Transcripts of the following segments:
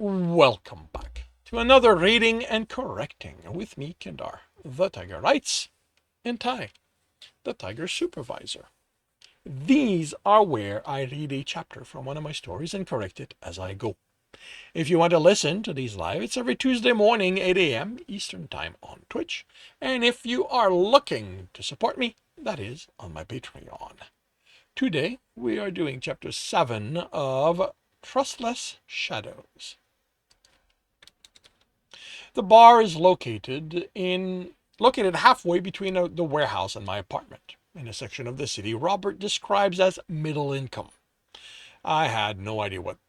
Welcome back to another reading and correcting with me, Kendar, the Tiger Writes, and Ty, the Tiger Supervisor. These are where I read a chapter from one of my stories and correct it as I go. If you want to listen to these live, it's every Tuesday morning, 8 a.m. Eastern Time on Twitch. And if you are looking to support me, that is on my Patreon. Today, we are doing chapter 7 of Trustless Shadows. The bar is located halfway between the warehouse and my apartment, in a section of the city Robert describes as middle income. I had no idea what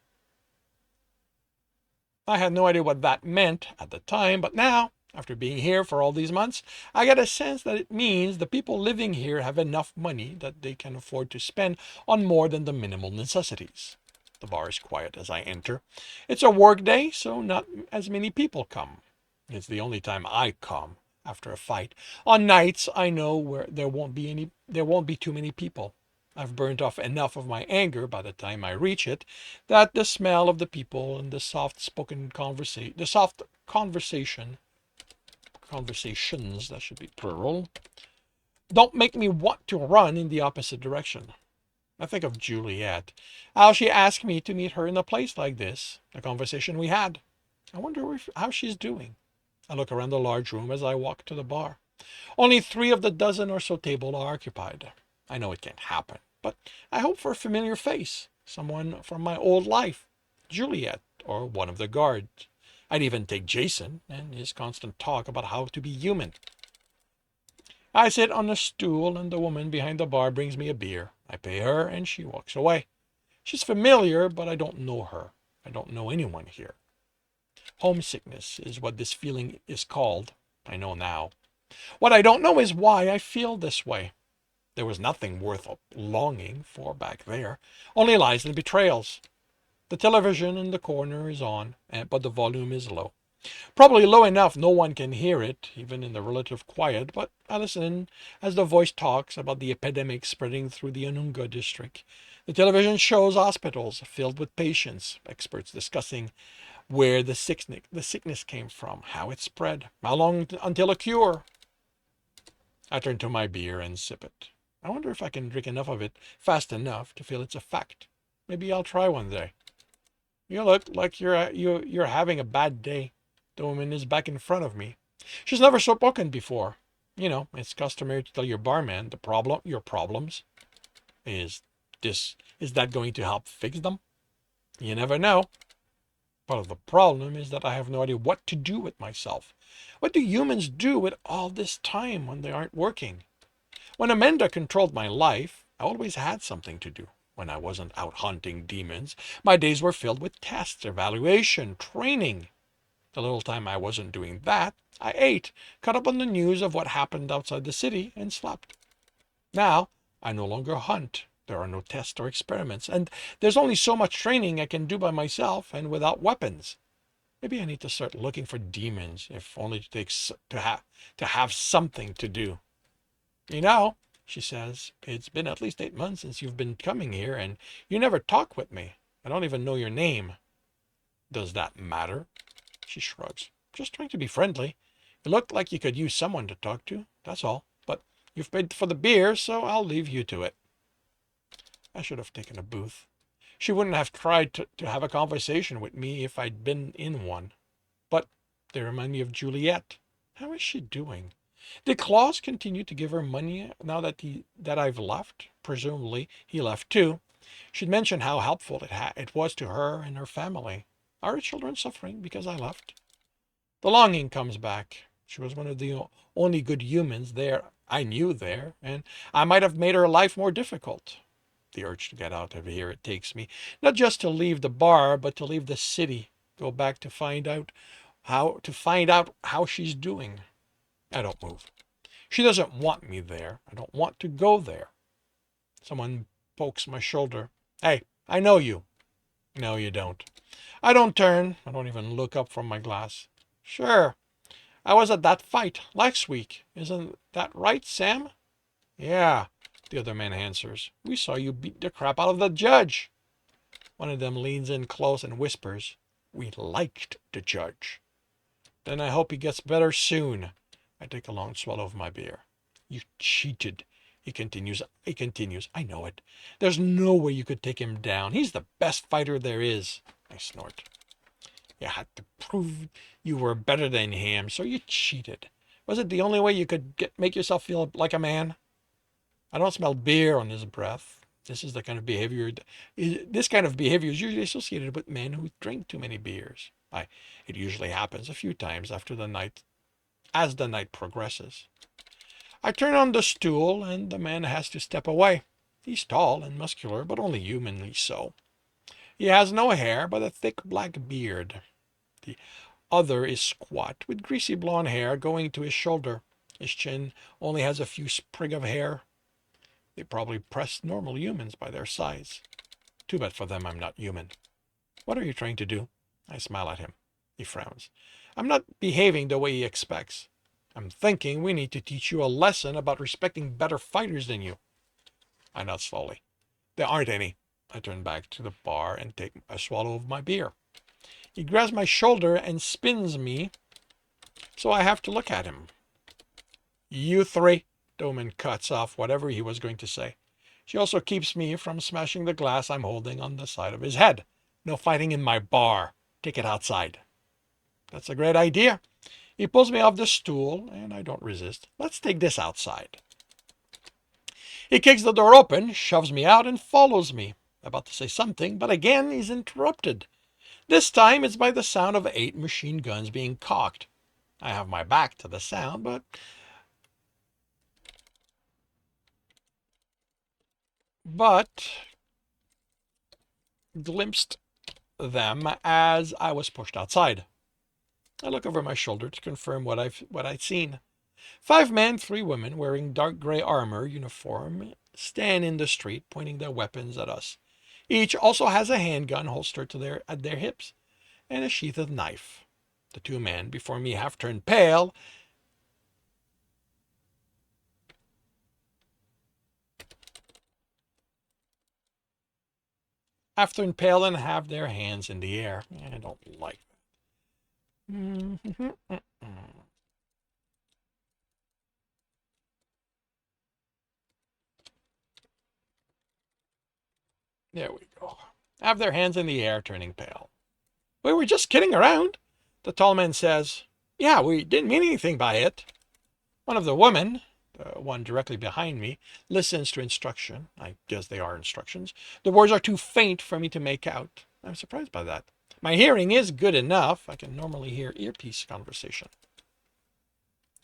that meant at the time, but now, after being here for all these months, I get a sense that it means the people living here have enough money that they can afford to spend on more than the minimal necessities. The bar is quiet as I enter. It's a work day, so not as many people come. It's the only time I come after a fight. On nights I know where there won't be too many people. I've burnt off enough of my anger by the time I reach it that the smell of the people and the soft conversations, that should be plural, don't make me want to run in the opposite direction. I think of Juliet, how she asked me to meet her in a place like this, the conversation we had. I wonder how she's doing. I look around the large room as I walk to the bar. Only 3 of the dozen or so tables are occupied. I know it can't happen, but I hope for a familiar face, someone from my old life, Juliet, or one of the guards. I'd even take Jason and his constant talk about how to be human. I sit on a stool and the woman behind the bar brings me a beer. I pay her and she walks away. She's familiar, but I don't know her. I don't know anyone here. Homesickness is what this feeling is called. I know now. What I don't know is why I feel this way. There was nothing worth longing for back there. Only lies and betrayals. The television in the corner is on, but the volume is low. Probably low enough no one can hear it, even in the relative quiet, but I listen as the voice talks about the epidemic spreading through the Anunga district. The television shows hospitals filled with patients, experts discussing where the sickness came from, how it spread, how long until a cure. I turn to my beer and sip it. I wonder if I can drink enough of it fast enough to feel its effect. Maybe I'll try one day. You look like you're having a bad day. The woman is back in front of me. She's never spoken before. You know, it's customary to tell your barman your problems. Is that going to help fix them? You never know. Part of the problem is that I have no idea what to do with myself. What do humans do with all this time when they aren't working? When Amanda controlled my life, I always had something to do. When I wasn't out hunting demons, my days were filled with tests, evaluation, training. The little time I wasn't doing that, I ate, caught up on the news of what happened outside the city, and slept. Now, I no longer hunt. There are no tests or experiments, and there's only so much training I can do by myself and without weapons. Maybe I need to start looking for demons, if only to have something to do. You know, she says, it's been at least 8 months since you've been coming here, and you never talk with me. I don't even know your name. Does that matter? She shrugs. Just trying to be friendly. You look like you could use someone to talk to, that's all. But you've paid for the beer, so I'll leave you to it. I should have taken a booth. She wouldn't have tried to have a conversation with me if I'd been in one. But they remind me of Juliet. How is she doing? Did Claus continue to give her money now that I've left? Presumably he left too. She'd mentioned how helpful it was to her and her family. Are her children suffering because I left? The longing comes back. She was one of the only good humans I knew there, and I might have made her life more difficult. The urge to get out of here, it takes me, not just to leave the bar, but to leave the city, go back to find out how she's doing. I don't move. She doesn't want me there. I don't want to go there. Someone pokes my shoulder. Hey, I know you. No, you don't. I don't turn. I don't even look up from my glass. Sure. I was at that fight last week. Isn't that right, Sam? Yeah, the other man answers. We saw you beat the crap out of the judge. One of them leans in close and whispers. We liked the judge. Then I hope he gets better soon. I take a long swallow of my beer. You cheated, he continues. I know it. There's no way you could take him down. He's the best fighter there is. I snort. You had to prove you were better than him, so you cheated. Was it the only way you could make yourself feel like a man? I don't smell beer on his breath. This is the kind of behavior. This kind of behavior is usually associated with men who drink too many beers. It usually happens a few times after the night, as the night progresses. I turn on the stool, and the man has to step away. He's tall and muscular, but only humanly so. He has no hair, but a thick black beard. The other is squat, with greasy blonde hair going to his shoulder. His chin only has a few sprig of hair. They probably press normal humans by their size. Too bad for them I'm not human. What are you trying to do? I smile at him. He frowns. I'm not behaving the way he expects. I'm thinking we need to teach you a lesson about respecting better fighters than you. I nod slowly. There aren't any. I turn back to the bar and take a swallow of my beer. He grabs my shoulder and spins me, so I have to look at him. You three, the woman cuts off whatever he was going to say. She also keeps me from smashing the glass I'm holding on the side of his head. No fighting in my bar. Take it outside. That's a great idea. He pulls me off the stool, and I don't resist. Let's take this outside. He kicks the door open, shoves me out, and follows me. About to say something, but again he's interrupted. This time it's by the sound of 8 machine guns being cocked. I have my back to the sound, but glimpsed them as I was pushed outside. I look over my shoulder to confirm what I'd seen. 5 men, 3 women, wearing dark gray armor uniform, stand in the street, pointing their weapons at us. Each also has a handgun holstered at their hips, and a sheathed knife. The 2 men before me have turned pale. Have turned pale and have their hands in the air. I don't like that. There we go. Have their hands in the air, turning pale. We were just kidding around. The tall man says, yeah, we didn't mean anything by it. One of the women, the one directly behind me, listens to instruction. I guess they are instructions. The words are too faint for me to make out. I'm surprised by that. My hearing is good enough. I can normally hear earpiece conversation.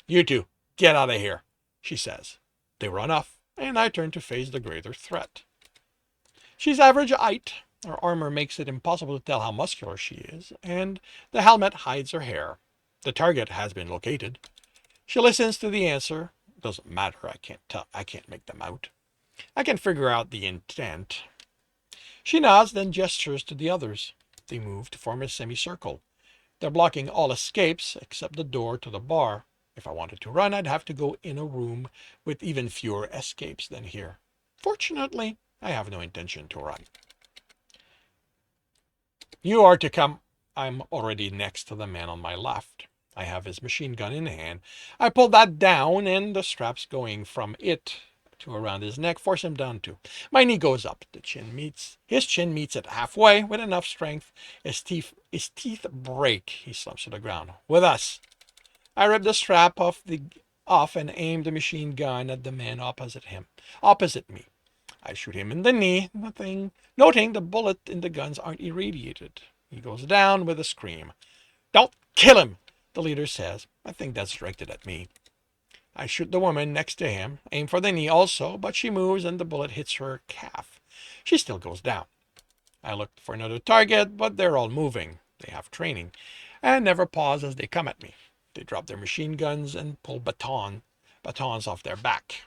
You two, get out of here, she says. They run off, and I turn to face the greater threat. She's average height. Her armor makes it impossible to tell how muscular she is, and the helmet hides her hair. The target has been located. She listens to the answer. Doesn't matter, I can't make them out. I can figure out the intent. She nods, then gestures to the others. They move to form a semicircle. They're blocking all escapes except the door to the bar. If I wanted to run, I'd have to go in a room with even fewer escapes than here. Fortunately, I have no intention to run. You are to come. I'm already next to the man on my left. I have his machine gun in hand. I pull that down, and the straps going from it to around his neck force him down too. My knee goes up. His chin meets it halfway with enough strength. His teeth break. He slumps to the ground. With us. I rip the strap off and aim the machine gun at the man opposite me. I shoot him in the knee, noting the bullet in the guns aren't irradiated. He goes down with a scream. Don't kill him, the leader says. I think that's directed at me. I shoot the woman next to him, aim for the knee also, but she moves and the bullet hits her calf. She still goes down. I look for another target, but they're all moving. They have training, and never pause as they come at me. They drop their machine guns and pull batons off their back.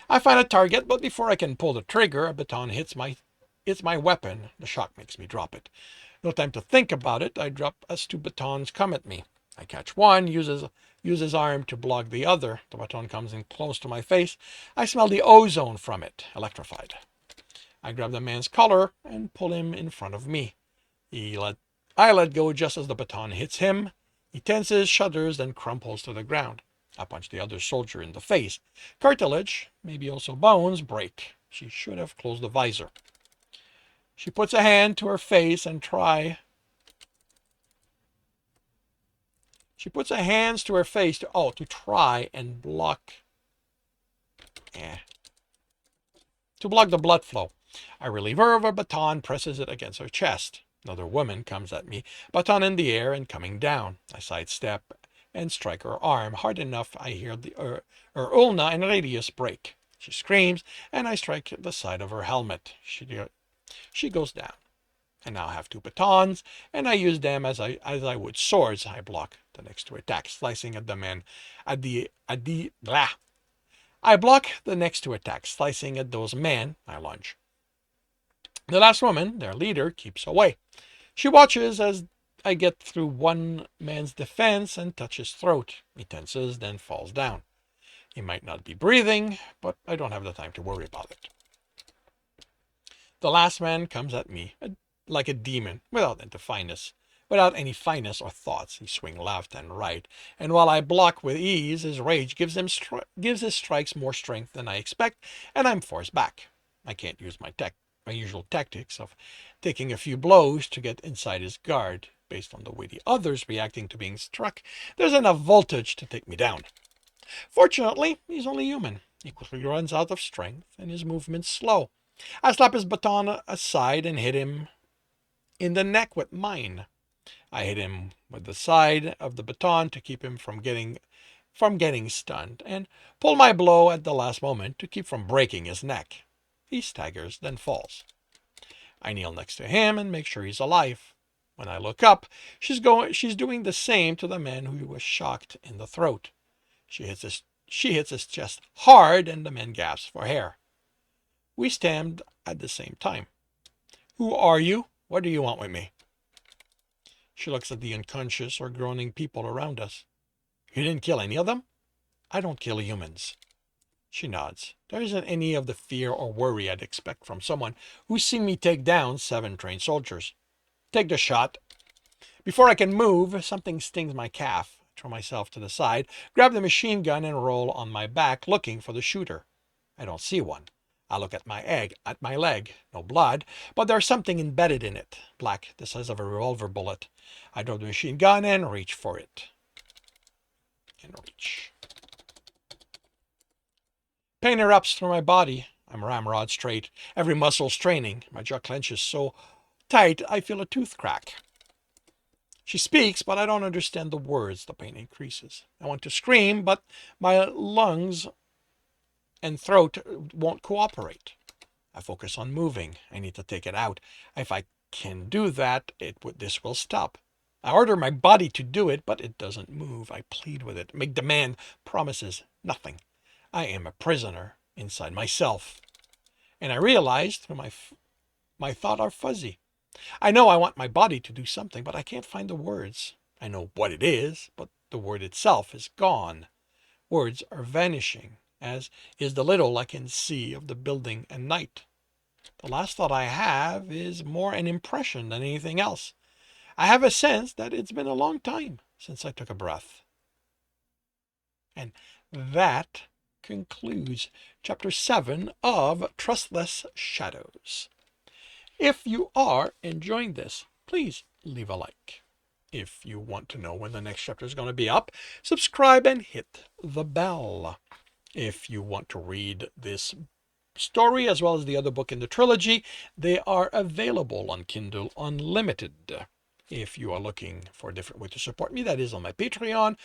I find a target, but before I can pull the trigger, a baton hits my weapon. The shock makes me drop it. No time to think about it. I drop as 2 batons come at me. I catch one, use his arm to block the other. The baton comes in close to my face. I smell the ozone from it, electrified. I grab the man's collar and pull him in front of me. He I let go just as the baton hits him. He tenses, shudders, then crumples to the ground. I punch the other soldier in the face. Cartilage, maybe also bones, break. She should have closed the visor. She puts a hand to her face and She puts her hands to her face to try and block. To block the blood flow. I relieve her of her baton, presses it against her chest. Another woman comes at me, baton in the air and coming down. I sidestep and strike her arm hard enough I hear her ulna and radius break. She screams, and I strike the side of her helmet. She goes down. I now have two batons, and I use them as I would swords. I block the next two attacks, slicing at the man I block the next two attacks, slicing at those men. I lunge. The last woman, their leader, keeps away. She watches as I get through one man's defense and touch his throat. He tenses, then falls down. He might not be breathing, but I don't have the time to worry about it. The last man comes at me like a demon, without any fineness or thoughts. He swings left and right, and while I block with ease, his rage gives his strikes more strength than I expect, and I'm forced back. I can't use my usual tactics of taking a few blows to get inside his guard. Based on the way the others reacting to being struck, there's enough voltage to take me down. Fortunately, he's only human. He quickly runs out of strength, and his movement's slow. I slap his baton aside and hit him in the neck with mine. I hit him with the side of the baton to keep him from getting stunned, and pull my blow at the last moment to keep from breaking his neck. He staggers, then falls. I kneel next to him and make sure he's alive. When I look up, she's doing the same to the man who was shocked in the throat. She hits his chest hard, and the man gasps for air. We stand at the same time. Who are you? What do you want with me? She looks at the unconscious or groaning people around us. You didn't kill any of them? I don't kill humans. She nods. There isn't any of the fear or worry I'd expect from someone who's seen me take down 7 trained soldiers. Take the shot. Before I can move, something stings my calf. I throw myself to the side, grab the machine gun, and roll on my back, looking for the shooter. I don't see one. I look at my leg. No blood, but there's something embedded in it. Black, the size of a revolver bullet. I draw the machine gun and reach for it. Pain erupts through my body. I'm ramrod straight. Every muscle straining. My jaw clenches so tight I feel a tooth crack. She speaks, but I don't understand the words. The pain increases. I want to scream, but my lungs and throat won't cooperate. I focus on moving. I need to take it out. If I can do that, this will stop. I order my body to do it, but it doesn't move. I plead with it, make demand, promises, nothing. I am a prisoner inside myself. And I realize through my thoughts are fuzzy. I know I want my body to do something, but I can't find the words. I know what it is, but the word itself is gone. Words are vanishing, as is the little I can see of the building and night. The last thought I have is more an impression than anything else. I have a sense that it's been a long time since I took a breath. And that concludes Chapter 7 of Trustless Shadows. If you are enjoying this, please leave a like. If you want to know when the next chapter is going to be up, subscribe and hit the bell. If you want to read this story as well as the other book in the trilogy, they are available on Kindle Unlimited. If you are looking for a different way to support me, that is on my Patreon,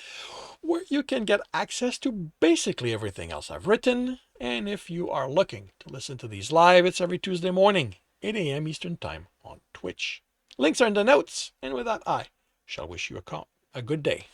where you can get access to basically everything else I've written. And if you are looking to listen to these live, it's every Tuesday morning, 8 a.m. Eastern Time on Twitch. Links are in the notes. And with that, I shall wish you a good day.